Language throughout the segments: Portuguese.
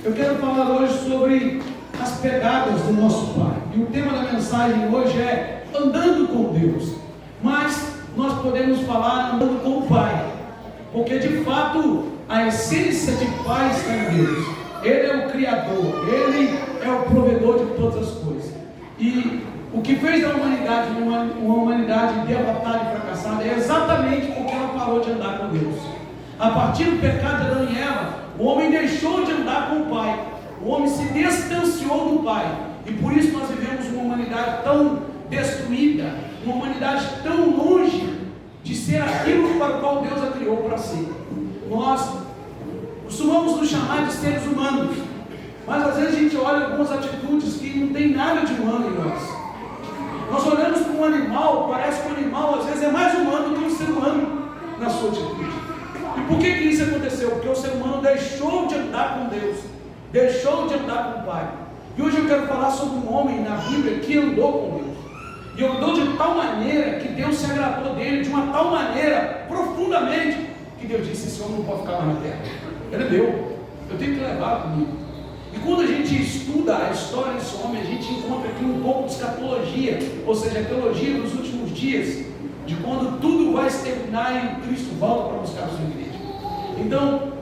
Eu quero falar hoje sobre as pegadas do nosso Pai. E o tema da mensagem hoje é andando com Deus. Mas nós podemos falar andando com o Pai, porque de fato a essência de Pai está em Deus. Ele é o Criador, Ele é o provedor de todas as coisas. E o que fez da humanidade uma humanidade derrotada e fracassada é exatamente porque ela parou de andar com Deus. A partir do pecado de Adão e Eva, o homem deixou de andar com o Pai. O homem se distanciou do Pai. E por isso nós vivemos uma humanidade tão destruída, uma humanidade tão longe de ser aquilo para o qual Deus a criou para ser. Nós costumamos nos chamar de seres humanos, mas às vezes a gente olha algumas atitudes que não tem nada de humano em nós. Nós olhamos para um animal, parece que o animal às vezes é mais humano do que um ser humano na sua atitude. E por que isso aconteceu? Porque o ser humano deixou de andar com Deus, deixou de andar com o Pai. E hoje eu quero falar sobre um homem na Bíblia que andou com Deus. E andou de tal maneira que Deus se agradou dele, de uma tal maneira, profundamente, que Deus disse: esse homem não pode ficar mais na terra. Ele é meu, eu tenho que levar comigo. E quando a gente estuda a história desse homem, a gente encontra aqui um pouco de escatologia, ou seja, a teologia dos últimos dias, de quando tudo vai se terminar e Cristo volta para buscar a sua igreja. Então,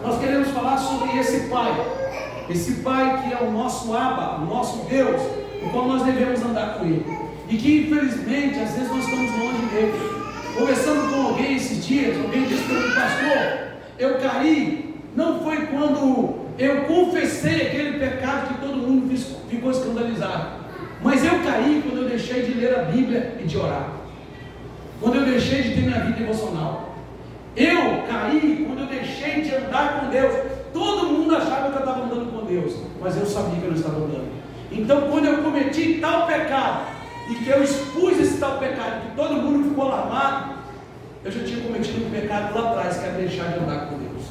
nós queremos falar sobre esse Pai que é o nosso Abba, o nosso Deus, o qual nós devemos andar com Ele. E que infelizmente, às vezes nós estamos longe dele. Conversando com alguém esses dias, alguém disse para mim: pastor, eu caí, não foi quando eu confessei aquele pecado que todo mundo ficou escandalizado, mas eu caí quando eu deixei de ler a Bíblia e de orar, quando eu deixei de ter minha vida devocional. Eu caí quando eu deixei de andar com Deus. Todo mundo achava que eu estava andando com Deus, mas eu sabia que eu não estava andando. Então, quando eu cometi tal pecado, e que eu expus esse tal pecado, que todo mundo ficou alarmado, eu já tinha cometido um pecado lá atrás, que era deixar de andar com Deus.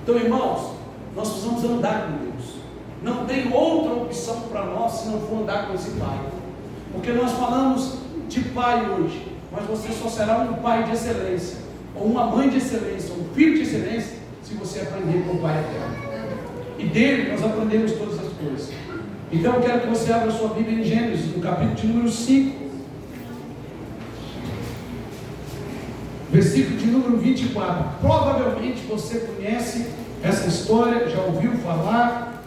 Então, irmãos, nós precisamos andar com Deus. Não tem outra opção para nós se não for andar com esse Pai. Porque nós falamos de Pai hoje, mas você só será um pai de excelência, ou uma mãe de excelência, ou um filho de excelência, se você aprender com o Pai eterno. E dele nós aprendemos todas as coisas. Então eu quero que você abra a sua Bíblia em Gênesis, no capítulo de número 5, versículo de número 24. Provavelmente você conhece essa história, já ouviu falar,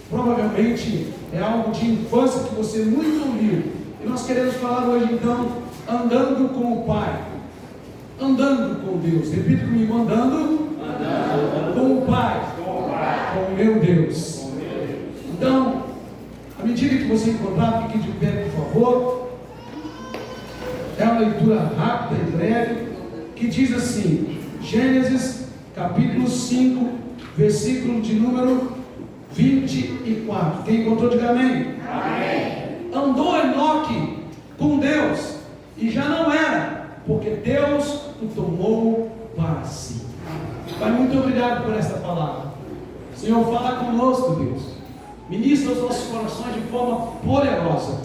provavelmente é algo de infância que você muito ouviu. E nós queremos falar hoje então, andando com o Pai, andando com Deus. Repita comigo: andando com o Pai, com o meu Deus. Então, à medida que você encontrar, fique de pé, por favor. É uma leitura rápida e breve, que diz assim, Gênesis capítulo 5, versículo de número 24. Quem encontrou, diga amém. Amém. Andou Enoque com Deus, e já não era, porque Deus o tomou para si. Pai, muito obrigado por esta palavra. Senhor, fala conosco, Deus. Ministra os nossos corações de forma poderosa.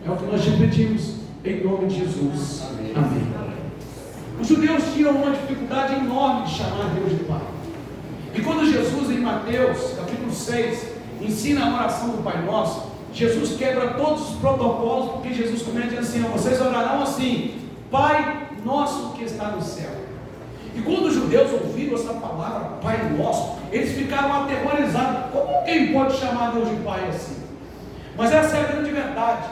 É o que nós te pedimos, em nome de Jesus. Amém. Os judeus tinham uma dificuldade enorme de chamar Deus de Pai. E quando Jesus, em Mateus capítulo 6, ensina a oração do Pai Nosso, Jesus quebra todos os protocolos, porque Jesus começa dizendo assim: vocês orarão assim: Pai Nosso que está no céu. E quando os judeus ouviram essa palavra, Pai Nosso, eles ficaram aterrorizados. Como quem pode chamar Deus de Pai assim? Mas essa é a grande verdade.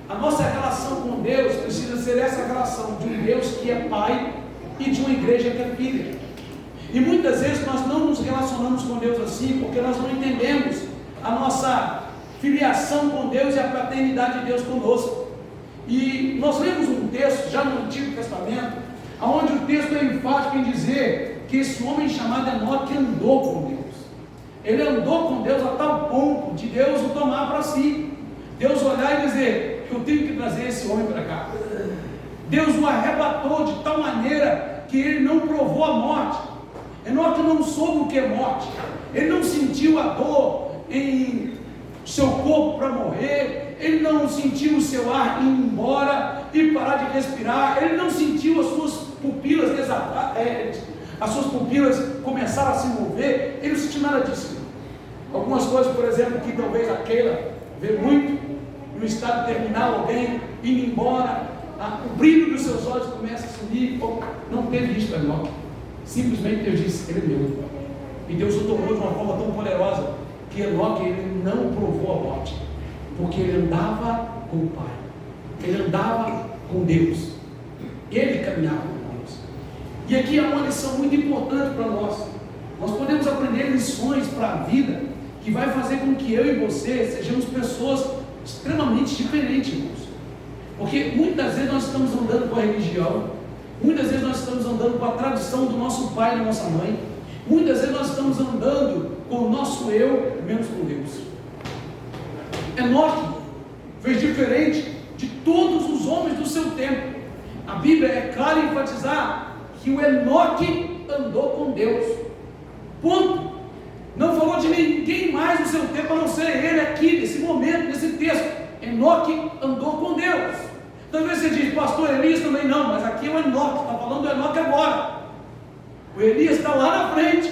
A nossa relação com Deus precisa ser essa relação de um Deus que é Pai e de uma igreja que é filha. E muitas vezes nós não nos relacionamos com Deus assim, porque nós não entendemos a nossa filiação com Deus e a paternidade de Deus conosco. E nós lemos um texto, já no Antigo Testamento, onde o texto é enfático em dizer que esse homem chamado Enoque andou com Deus. Ele andou com Deus a tal ponto de Deus o tomar para si. Deus olhar e dizer: eu tenho que trazer esse homem para cá. Deus o arrebatou de tal maneira que ele não provou a morte. Enoque não soube o que é morte. Ele não sentiu a dor em seu corpo para morrer. Ele não sentiu o seu ar ir embora e parar de respirar. Ele não sentiu as suas pupilas as suas pupilas começaram a se mover. Ele não sentiu nada disso. Algumas coisas, por exemplo, que talvez a Keila vê muito, no estado terminal, alguém indo embora, o brilho dos seus olhos começa a sumir. Não teve isso para Enoque. Simplesmente Deus disse, ele é meu. E Deus o tomou de uma forma tão poderosa que Enoque ele não provou a morte, porque ele andava com o Pai, ele andava com Deus, ele caminhava com Deus. E aqui há uma lição muito importante para nós. Nós podemos aprender lições para a vida que vai fazer com que eu e você sejamos pessoas extremamente diferentes, irmãos. Porque muitas vezes nós estamos andando com a religião, muitas vezes nós estamos andando com a tradição do nosso pai e da nossa mãe, muitas vezes nós estamos andando com o nosso eu, menos com Deus. Enoque fez diferente de todos os homens do seu tempo. A Bíblia é clara em enfatizar que o Enoque andou com Deus. Ponto. Não falou de ninguém mais no seu tempo, a não ser ele aqui, nesse momento, nesse texto. Enoque andou com Deus. Talvez você diz, pastor Elias também não, mas aqui é o Enoque, está falando do Enoque agora. O Elias está lá na frente.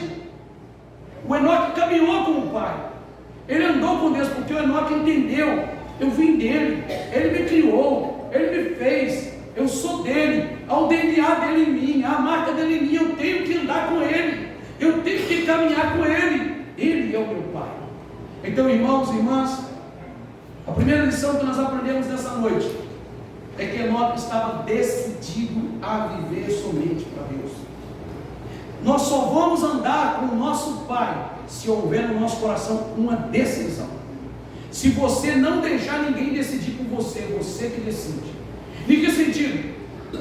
O Enoque caminhou com o Pai. Ele andou com Deus, porque o Enoque entendeu. Eu vim dele, ele me criou, ele me fez, eu sou dele, há o DNA dele em mim, há a marca dele em mim, eu tenho que andar com ele, eu tenho que caminhar com ele é o meu Pai. Então, irmãos e irmãs, a primeira lição que nós aprendemos nessa noite é que Enoque estava decidido a viver somente para Deus. Nós só vamos andar com o nosso Pai se houver no nosso coração uma decisão. Se você não deixar ninguém decidir por você, você que decide. Em que sentido?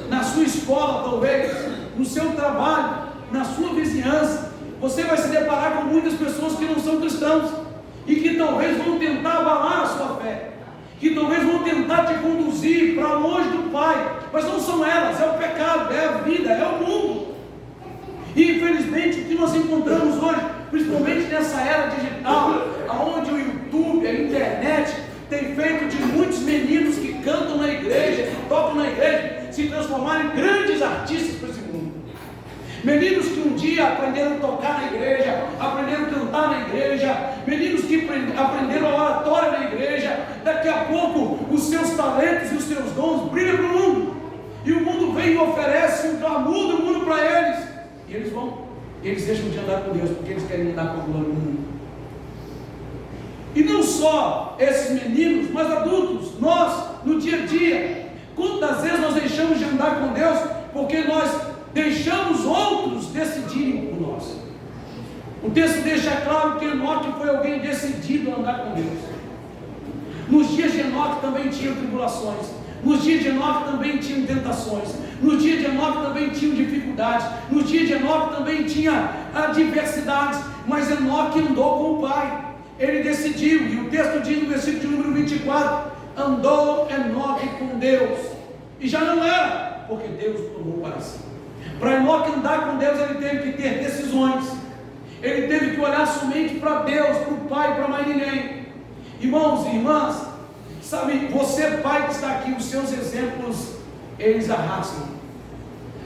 Na sua escola, talvez, no seu trabalho, na sua vizinhança, você vai se deparar com muitas pessoas que não são cristãos e que talvez vão tentar abalar a sua fé, que talvez vão tentar te conduzir para longe do Pai, mas não são elas, é o pecado, é a vida, é o mundo. E infelizmente o que nós encontramos hoje, principalmente nessa era digital, onde o YouTube, a internet tem feito de muitos meninos que cantam na igreja, que tocam na igreja, se transformarem em grandes artistas para esse mundo. Meninos que um dia aprenderam a tocar na igreja, aprenderam a cantar na igreja, meninos que aprenderam a oratória na igreja, daqui a pouco os seus talentos e os seus dons brilham para o mundo, e o mundo vem e oferece um glamour do mundo para eles, e eles deixam de andar com Deus, porque eles querem andar com a glória do mundo. E não só esses meninos, mas adultos, nós, no dia a dia, quantas vezes nós deixamos de andar com Deus, porque nós deixamos outros decidirem por nós. O texto deixa claro que Enoque foi alguém decidido a andar com Deus. Nos dias de Enoque também tinham tribulações, nos dias de Enoque também tinham tentações, nos dias de Enoque também tinham dificuldades, nos dias de Enoque também tinha adversidades, mas Enoque andou com o Pai. Ele decidiu, e o texto diz no versículo de número 24, andou Enoque com Deus, e já não era, porque Deus o tomou para si. Para Enoque andar com Deus, ele teve que ter decisões, ele teve que olhar somente para Deus, para o Pai, para mais ninguém. Irmãos e irmãs, sabe, você pai que está aqui, os seus exemplos, eles arrastam.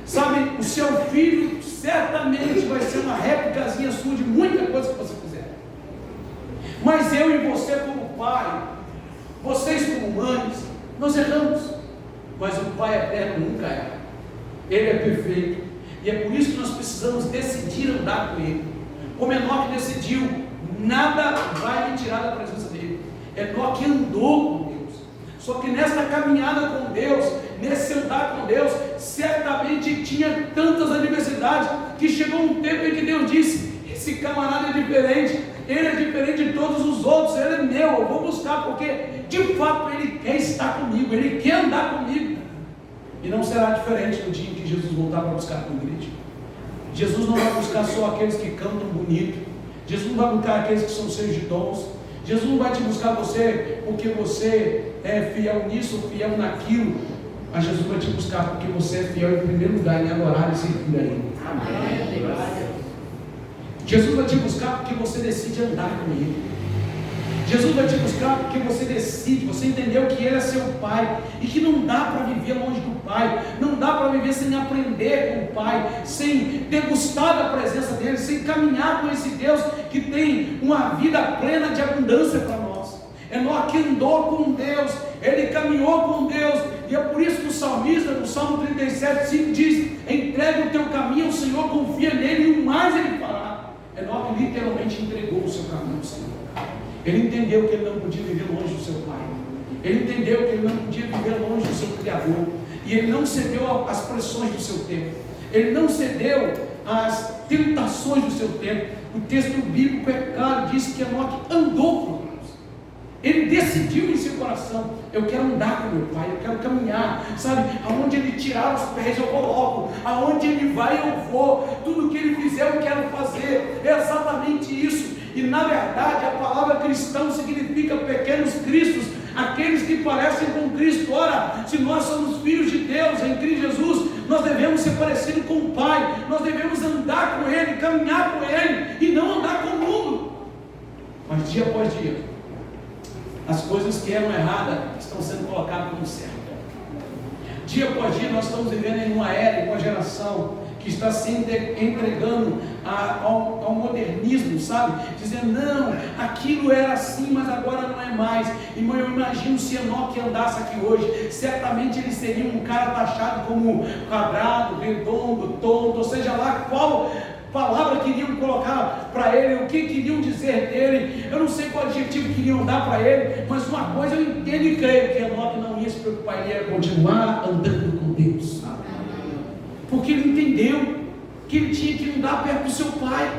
Sabe, o seu filho certamente vai ser uma réplicazinha sua de muita coisa que você fizer. Mas eu e você como pai, vocês como mães, nós erramos. Mas o Pai eterno nunca erra. Ele é perfeito. E é por isso que nós precisamos decidir andar com Ele. Como Enoque decidiu, nada vai me tirar da presença dele. Enoque andou com Deus. Só que nessa caminhada com Deus, nesse andar com Deus, certamente tinha tantas adversidades, que chegou um tempo em que Deus disse, esse camarada é diferente, ele é diferente de todos os outros, ele é meu, eu vou buscar, porque de fato ele quer estar comigo, ele quer andar comigo. E não será diferente no dia em que Jesus voltar para buscar com a igreja. Jesus não vai buscar só aqueles que cantam bonito, Jesus não vai buscar aqueles que são cheios de dons, Jesus não vai te buscar você porque você é fiel nisso, fiel naquilo, mas Jesus vai te buscar porque você é fiel em primeiro lugar em adorar e servir a Ele. Amém. Jesus vai te buscar porque você decide andar com Ele. Jesus vai te buscar porque você decide, você entendeu que Ele é seu Pai e que não dá para viver longe do Pai, não dá para viver sem aprender com o Pai, sem degustar da presença dEle, sem caminhar com esse Deus que tem uma vida plena de abundância para nós. Enoque andou com Deus, ele caminhou com Deus, e é por isso que o salmista, no Salmo 37,5 diz: entregue o teu caminho ao Senhor, confia nele e o mais Ele fará. Enoque literalmente entregou o seu caminho ao Senhor. Ele entendeu que ele não podia viver longe do seu Pai. Ele entendeu que ele não podia viver longe do seu Criador. E ele não cedeu às pressões do seu tempo. Ele não cedeu às tentações do seu tempo. O texto bíblico é claro, diz que Enoque andou com Deus. Ele decidiu em seu coração: eu quero andar com meu Pai, eu quero caminhar, sabe? Aonde Ele tirar os pés eu coloco, aonde Ele vai eu vou, tudo que Ele fizer eu quero fazer. É exatamente isso. E na verdade a palavra cristão significa pequenos cristos, aqueles que parecem com Cristo. Ora, se nós somos filhos de Deus em Cristo Jesus, nós devemos ser parecidos com o Pai, nós devemos andar com Ele, caminhar com Ele e não andar com o mundo. Mas dia após dia, as coisas que eram erradas estão sendo colocadas como certas. Dia após dia nós estamos vivendo em uma era, em uma geração que está se entregando ao modernismo, sabe? Dizendo: não, aquilo era assim, mas agora não é mais. Irmão, eu imagino se Enoque andasse aqui hoje, certamente ele seria um cara taxado como quadrado, redondo, tonto, ou seja lá qual palavra queriam colocar para ele, o que queriam dizer dele. Eu não sei qual adjetivo queriam dar para ele, mas uma coisa eu entendo e creio: que Enoque não ia se preocupar, ele ia continuar andando com Deus, porque ele entendeu que ele tinha que andar perto do seu Pai,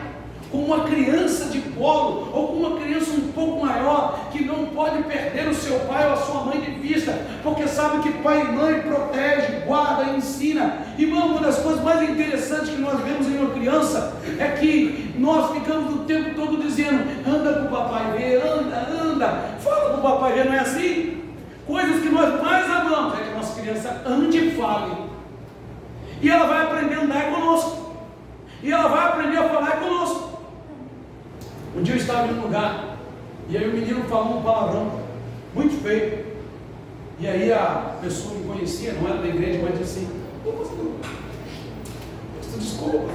como uma criança de colo, ou como uma criança um pouco maior, que não pode perder o seu pai ou a sua mãe de vista, porque sabe que pai e mãe protege, guarda e ensina. Irmão, uma das coisas mais interessantes que nós vemos em uma criança é que nós ficamos o tempo todo dizendo: anda com o papai ver, anda, fala com o papai ver, não é assim? Coisas que nós mais amamos é que a nossa criança ande e fale, e ela vai aprender a andar conosco, e ela vai aprender a falar conosco. Um dia eu estava em um lugar, e aí o menino falou um palavrão muito feio, e aí a pessoa me conhecia, não era da igreja, mas disse assim: pastor, desculpa,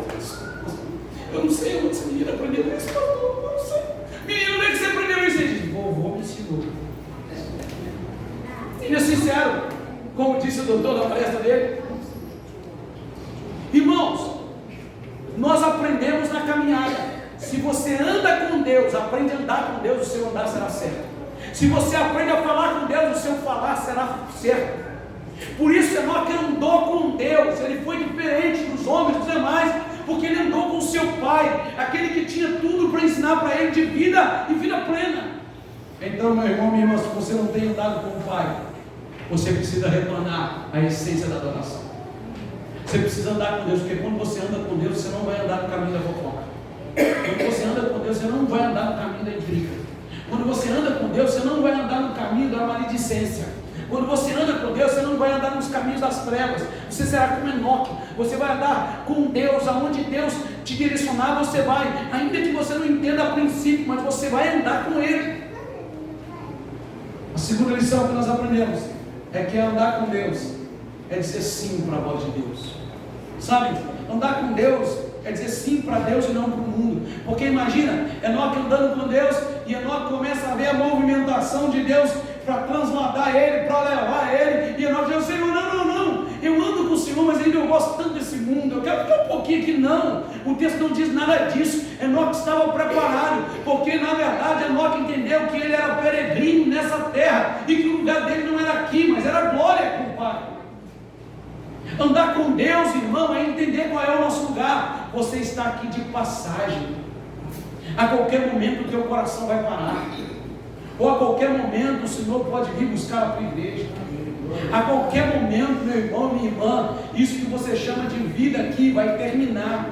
eu não sei onde esse menino aprendeu isso, pastor, eu não sei. Menino, onde é que você aprendeu isso? Ele disse: vovô me ensinou. Ele é sincero, como disse o doutor na palestra dele. Irmãos, nós aprendemos na caminhada. Se você anda com Deus, aprende a andar com Deus, o seu andar será certo. Se você aprende a falar com Deus, o seu falar será certo. Por isso Enoque andou com Deus. Ele foi diferente dos homens, dos demais, porque ele andou com o seu pai, aquele que tinha tudo para ensinar para ele de vida e vida plena. Então, meu irmão, minha irmã, se você não tem andado com o Pai, você precisa retornar à essência da adoração. Você precisa andar com Deus, porque quando você anda com Deus, você não vai andar no caminho da fofoca. Quando você anda com Deus, você não vai andar no caminho da intriga. Quando você anda com Deus, você não vai andar no caminho da maledicência. Quando você anda com Deus, você não vai andar nos caminhos das trevas. Você será como Enoque. Você vai andar com Deus, aonde Deus te direcionar, você vai. Ainda que você não entenda a princípio, mas você vai andar com Ele. A segunda lição que nós aprendemos é que andar com Deus é dizer sim para a voz de Deus. Sabe, andar com Deus é dizer sim para Deus e não para o mundo. Porque imagina, Enoque andando com Deus, e Enoque começa a ver a movimentação de Deus para transladar ele, para levar ele, e Enoque diz: Senhor, não, eu ando com o Senhor, mas ainda eu gosto tanto desse mundo, eu quero ficar um pouquinho aqui. Não, o texto não diz nada disso. Enoque estava preparado, porque na verdade Enoque entendeu que ele era peregrino nessa terra, e que o lugar dele não era aqui, mas era glória com o Pai. Andar com Deus, irmão, é entender qual é o nosso lugar. Você está aqui de passagem. A qualquer momento o teu coração vai parar, ou a qualquer momento o Senhor pode vir buscar a tua igreja. A qualquer momento, meu irmão, minha irmã, isso que você chama de vida aqui vai terminar.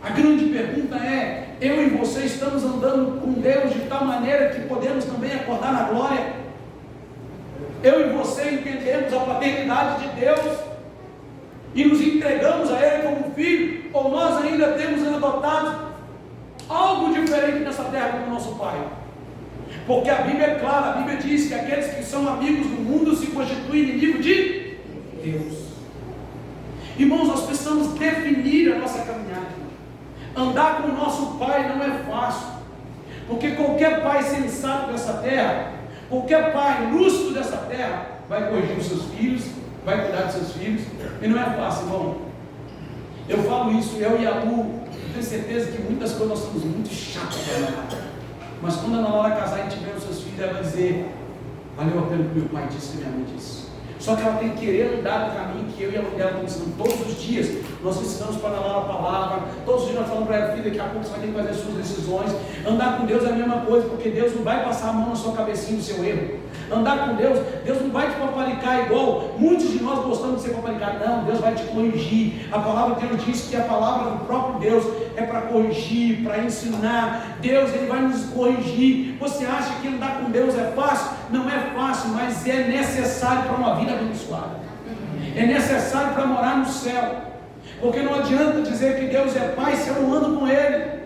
A grande pergunta é: eu e você estamos andando com Deus de tal maneira que podemos também acordar na glória? Eu e você entendemos a paternidade de Deus e nos entregamos a Ele como filho, ou nós ainda temos adotado algo diferente nessa terra como nosso Pai? Porque a Bíblia é clara, a Bíblia diz que aqueles que são amigos do mundo se constituem inimigo de Deus. Irmãos, nós precisamos definir a nossa caminhada. Andar com o nosso Pai não é fácil, porque qualquer pai sensato dessa terra, qualquer pai lúcido dessa terra, vai corrigir os seus filhos, vai cuidar dos seus filhos, e não é fácil, irmão. Eu falo isso, eu e a Lu, eu tenho certeza que muitas coisas nós somos muito chatos para ela. Mas quando a Ana Laura casar e tiver os seus filhos, ela vai dizer: valeu a pena o que meu pai disse e minha mãe disse. Só que ela tem que querer andar no caminho que eu e a mulher estamos ensinando todos os dias. Nós ensinamos para ela a palavra, todos os dias nós falamos para ela: filha, daqui a pouco você vai ter que fazer as suas decisões. Andar com Deus é a mesma coisa, porque Deus não vai passar a mão na sua cabecinha do seu erro. Andar com Deus, Deus não vai te paparicar igual muitos de nós gostamos de ser paparicados. Não, Deus vai te corrigir. A palavra de Deus diz que a palavra do próprio Deus é para corrigir, para ensinar. Deus, Ele vai nos corrigir. Você acha que andar com Deus é fácil? Não é fácil, mas é necessário para uma vida abençoada. É necessário para morar no céu. Porque não adianta dizer que Deus é Pai se eu não ando com Ele.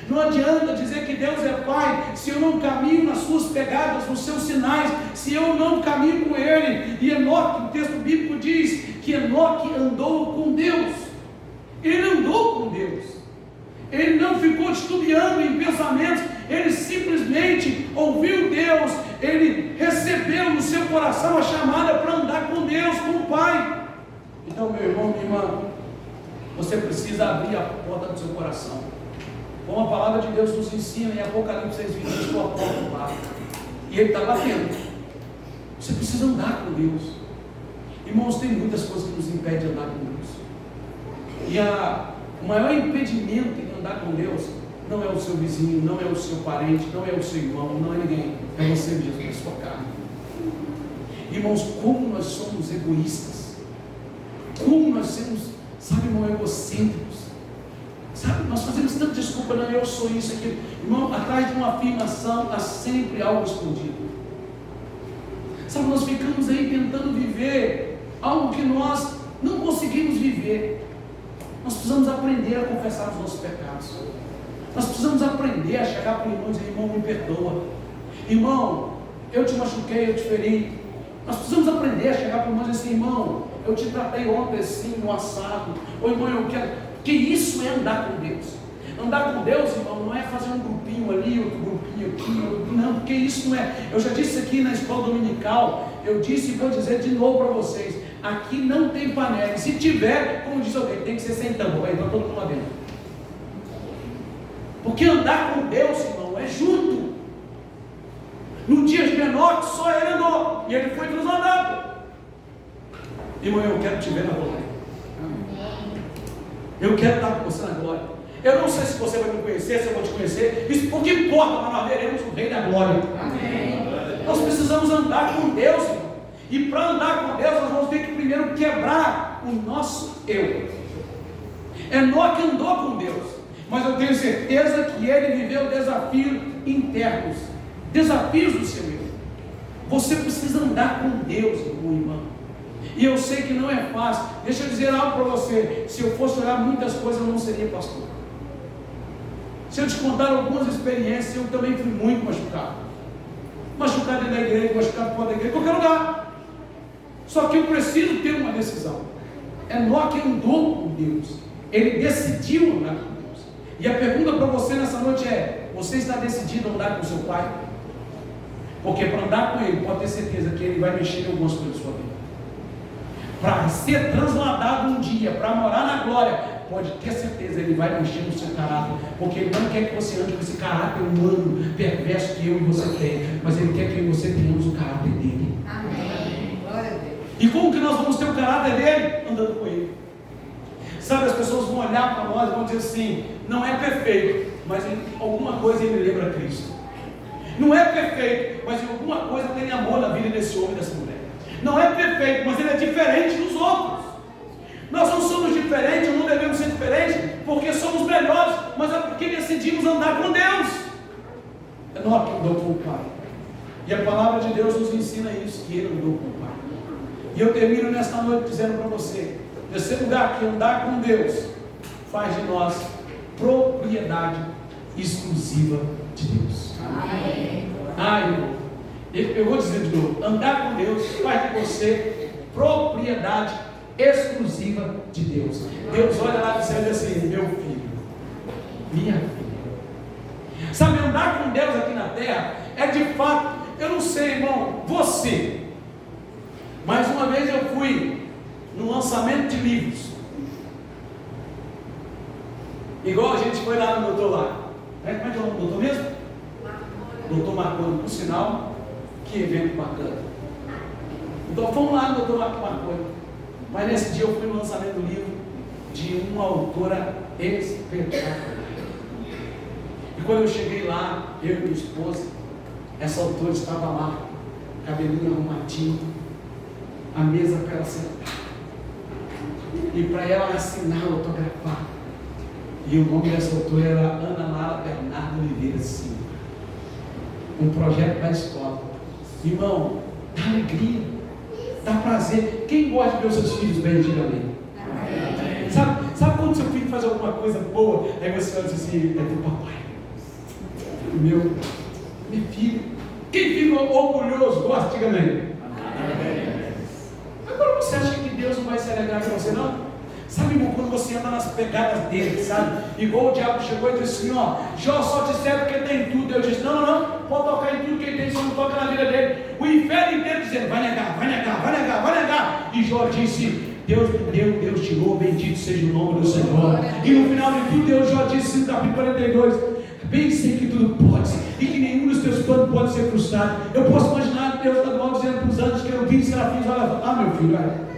Não adianta dizer que Deus é Pai se eu não caminho nas suas pegadas, nos seus sinais, se eu não caminho com Ele. E Enoque, o texto bíblico diz que Enoque andou com Deus. Ele andou com Deus. Ele não ficou titubeando em pensamentos, ele simplesmente ouviu Deus, ele recebeu no seu coração a chamada para andar com Deus, com o Pai. Então, meu irmão, minha irmã, você precisa abrir a porta do seu coração. Como a palavra de Deus nos ensina em Apocalipse 6:20, sua porta bate. E Ele está batendo. Você precisa andar com Deus. Irmãos, tem muitas coisas que nos impedem de andar com Deus. E o maior impedimento em andar com Deus não é o seu vizinho, não é o seu parente, não é o seu irmão, não é ninguém. É você mesmo, é a sua carne. Irmãos, como nós somos egoístas. Como nós somos, sabe, irmão, egocêntricos. Sabe, nós fazemos tanta desculpa, não, eu sou isso, aquilo. Irmão, atrás de uma afirmação há sempre algo escondido. Sabe, nós ficamos aí tentando viver algo que nós não conseguimos viver. Nós precisamos aprender a confessar os nossos pecados. Nós precisamos aprender a chegar para o irmão e dizer: irmão, me perdoa. Irmão, eu te machuquei, eu te feri. Nós precisamos aprender a chegar para o irmão e dizer assim: irmão, eu te tratei ontem assim, no assado. Ou irmão, eu quero. Que isso é andar com Deus. Andar com Deus, irmão, não é fazer um grupinho ali, outro grupinho aqui, não, porque isso não é. Eu já disse aqui na escola dominical, eu disse e vou dizer de novo para vocês: aqui não tem panela. E se tiver, como diz alguém, tem que ser sem tampa, vai entrar todo mundo lá dentro. Porque andar com Deus, irmão, é junto. No dia de Enoque, só ele andou, e ele foi transladado. Irmão, eu quero te ver na glória. Eu quero estar com você na glória. Eu não sei se você vai me conhecer, se eu vou te conhecer. Isso pouco importa, mas nós veremos o Rei da Glória. Amém. Nós precisamos andar com Deus, irmão. E para andar com Deus, nós vamos ter que primeiro quebrar o nosso eu. Enoque andou com Deus, mas eu tenho certeza que ele viveu desafios internos, desafios do seu eu. Você precisa andar com Deus, irmão. E eu sei que não é fácil. Deixa eu dizer algo para você: se eu fosse olhar muitas coisas, eu não seria pastor. Se eu te contar algumas experiências, eu também fui muito machucado. Machucado dentro da igreja, machucado fora da igreja, em qualquer lugar. Só que eu preciso ter uma decisão. Enoque andou com Deus. Ele decidiu andar com Deus. E a pergunta para você nessa noite é: você está decidido a andar com seu Pai? Porque para andar com Ele, pode ter certeza que Ele vai mexer em algumas coisas da sua vida. Para ser transladado um dia, para morar na glória, pode ter certeza, Ele vai mexer no seu caráter, porque Ele não quer que você ande com esse caráter humano, perverso que eu e você tem, mas Ele quer que eu e você tenhamos o caráter dele. Amém. Glória a Deus. E como que nós vamos ter o caráter dele? Andando com Ele. Sabe, as pessoas vão olhar para nós e vão dizer assim: não é perfeito, mas em alguma coisa ele lembra Cristo. Não é perfeito, mas em alguma coisa tem amor na vida desse homem e dessa mulher. Não é perfeito, mas ele é diferente dos outros. Nós não somos diferentes, não devemos ser diferentes, porque somos melhores, mas é porque decidimos andar com Deus. Enoque andou com o Pai. E a palavra de Deus nos ensina isso, que ele andou com o Pai. E eu termino nesta noite dizendo para você: terceiro lugar, que andar com Deus faz de nós propriedade exclusiva de Deus. Amém. irmão, eu vou dizer de novo, andar com Deus faz de você propriedade exclusiva de Deus. Deus olha lá do céu e diz assim: meu filho, minha filha. Sabe, andar com Deus aqui na terra é de fato, eu não sei, irmão, você, mas uma vez eu fui no lançamento de livros, igual a gente foi lá no doutor lá, como é que é o nome do doutor mesmo? Doutor Marconi, por sinal, que evento bacana. Então fomos lá no doutor Marconi, mas nesse dia eu fui no lançamento do livro de uma autora espetacular. E quando eu cheguei lá, eu e minha esposa, essa autora estava lá, cabelinho arrumadinho, a mesa para ela sentar, e para ela assinar, autografar. E o nome dessa autora era Ana Lara Bernardo Oliveira Silva. Um projeto da escola. Irmão, dá alegria, dá prazer. Quem gosta de ver os seus filhos bem, diga amém. Sabe quando seu filho faz alguma coisa boa, aí você olha assim: é do papai, meu filho. Quem fica orgulhoso, gosta, diga amém. Agora você acha que Deus não vai se alegrar com você, não? Sabe, irmão, quando você anda nas pegadas dele, sabe? Igual o diabo chegou e disse assim: ó, Jó só te serve porque tem tudo. Deus disse: não, pode tocar em tudo que ele tem, só não toca na vida dele. O inferno inteiro dizendo: vai negar. E Jó disse: Deus me deu, Deus tirou, bendito seja o nome do Senhor. E no final de tudo, Jó disse no capítulo 42: bem sei que tudo pode, e que nenhum dos teus planos pode ser frustrado. Eu posso imaginar Deus dando dizendo para os anjos, querubins, serafins: olha, meu filho, olha.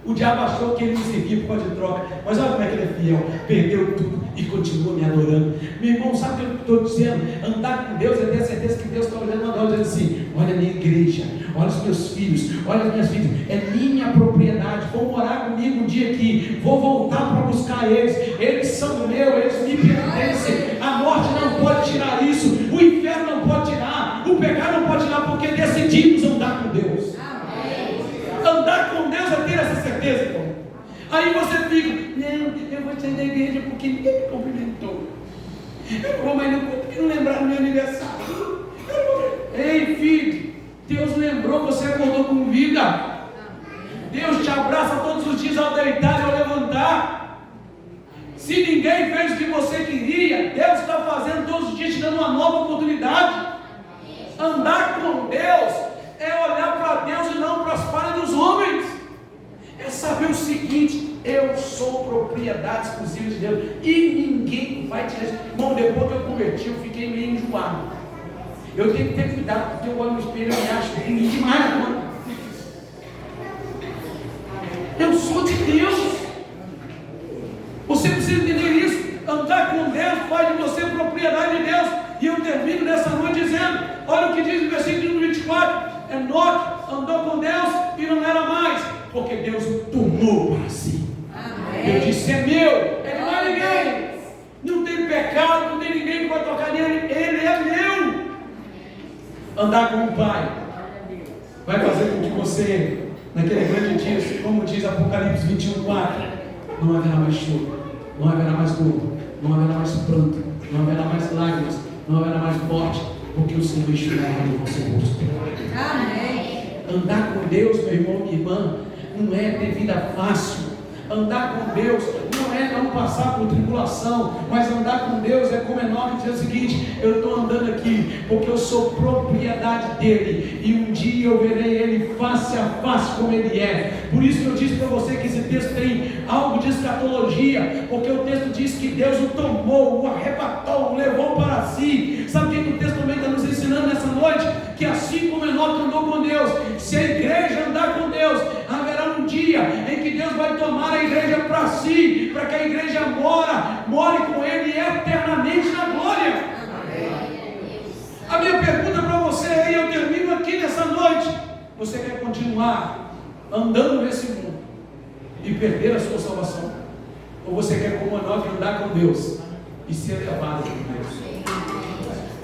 O diabo achou que ele me servia por causa de troca, mas olha como é que ele é fiel, perdeu tudo e continua me adorando. Meu irmão, sabe o que eu estou dizendo? Andar com Deus é ter certeza que Deus está olhando uma dizendo assim: olha a minha igreja, olha os meus filhos, olha as minhas filhas, é minha propriedade, vou morar comigo um dia aqui, vou voltar para buscar eles são meus, eles me pertencem, a morte não pode tirar isso, o inferno não pode tirar, o pecado não pode tirar, porque decidimos andar com Deus. Andar com Deus é ter essa certeza, irmão. Aí você fica: não, eu vou sair da igreja porque ninguém me cumprimentou. Eu não vou mais no culto porque não lembraram do meu aniversário. Ei, filho, Deus lembrou, você acordou com vida. Deus te abraça todos os dias ao deitar e ao levantar. Se ninguém fez o que você queria, Deus está fazendo todos os dias, te dando uma nova oportunidade. Andar com Deus é olhar para Deus e não para as falhas dos homens. É saber o seguinte: eu sou propriedade exclusiva de Deus e ninguém vai tirar isso. Irmão, depois que eu converti, eu fiquei meio enjoado. Eu tenho que ter cuidado, porque eu olho no espelho e me acho bonito demais, mano. Eu sou de Deus. Você precisa entender isso. Andar com Deus faz de você propriedade de Deus. E eu termino nessa noite dizendo: olha o que diz no versículo 24: Enoque andou com Deus e não era mais, porque Deus o tomou para si. Amém. Eu disse: é meu, ele não é ninguém, não tem pecado, não tem ninguém que vai tocar nele, ele é meu. Andar com o Pai vai fazer com que você, naquele grande dia, como diz Apocalipse 21:4, não haverá mais choro, não haverá mais dor, não haverá mais pranto, não haverá mais lágrimas, não haverá mais morte, porque o Senhor enxugará do vosso rosto. Amém. Andar com Deus, meu irmão, minha irmã, não é ter vida fácil. Andar com Deus não é não passar por tribulação, mas andar com Deus é como Enoque dizer o seguinte: eu estou andando aqui porque eu sou propriedade dele, e um dia eu verei ele face a face como ele é. Por isso que eu disse para você que esse texto tem algo de escatologia, porque o texto diz que Deus o tomou, o arrebatou, o levou para si. Sabe o que o texto também está nos ensinando nessa noite? Que assim como Enoque andou com Deus, se a igreja andar com Deus, haverá um dia em que Deus vai tomar a igreja para si, para que a igreja more com ele eternamente na glória. A minha pergunta para você aí, eu termino aqui nessa noite: você quer continuar andando nesse mundo e perder a sua salvação? Ou você quer, como Enoque, andar com Deus e ser levado por Deus?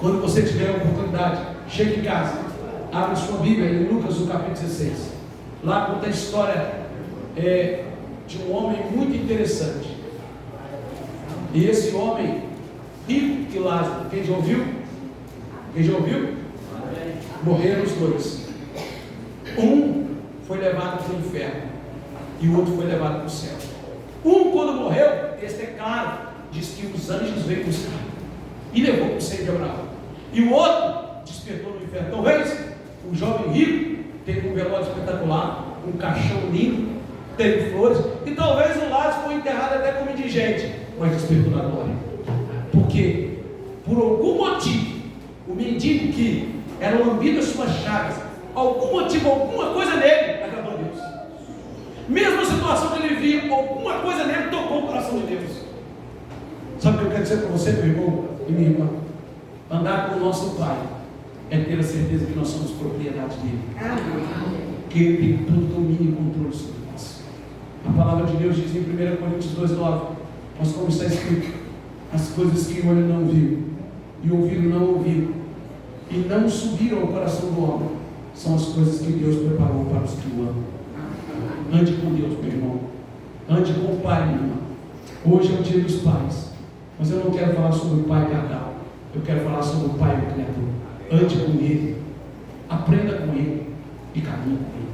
Quando você tiver a oportunidade, chegue em casa, abre sua Bíblia em Lucas, no capítulo 16. Lá conta a história de um homem muito interessante. E esse homem, rico e Lázaro, quem já ouviu? Quem já ouviu? Morreram os dois. Um foi levado para o inferno e o outro foi levado para o céu. Um, quando morreu, esse é claro, diz que os anjos veio buscar e levou para o seio de Abraão. E o outro despertou no inferno. Talvez o jovem rico teve um velório espetacular, um caixão lindo, teve flores, e talvez o Lázaro foi enterrado até como indigente, mas despertou na glória. Porque, por algum motivo, o mendigo que era lambido as suas chagas, algum motivo, alguma coisa nele agradou a Deus. Mesmo a situação que ele via, alguma coisa nele tocou o coração de Deus. Sabe o que eu quero dizer para você, meu irmão e minha irmã? Andar com o nosso Pai é ter a certeza que nós somos propriedade dele. Que ele tem todo domínio e controle sobre nós. A palavra de Deus diz em 1 Coríntios 2,9, mas como está escrito, as coisas que o olho não viu e o ouvido não ouviu e não subiram ao coração do homem, são as coisas que Deus preparou para os que o amam. Ande com Deus, meu irmão. Ande com o Pai, minha irmã. Hoje é o dia dos pais, mas eu não quero falar sobre o Pai carnal. Eu quero falar sobre o Pai, o Criador. Ande com Ele, aprenda com Ele e caminhe com Ele.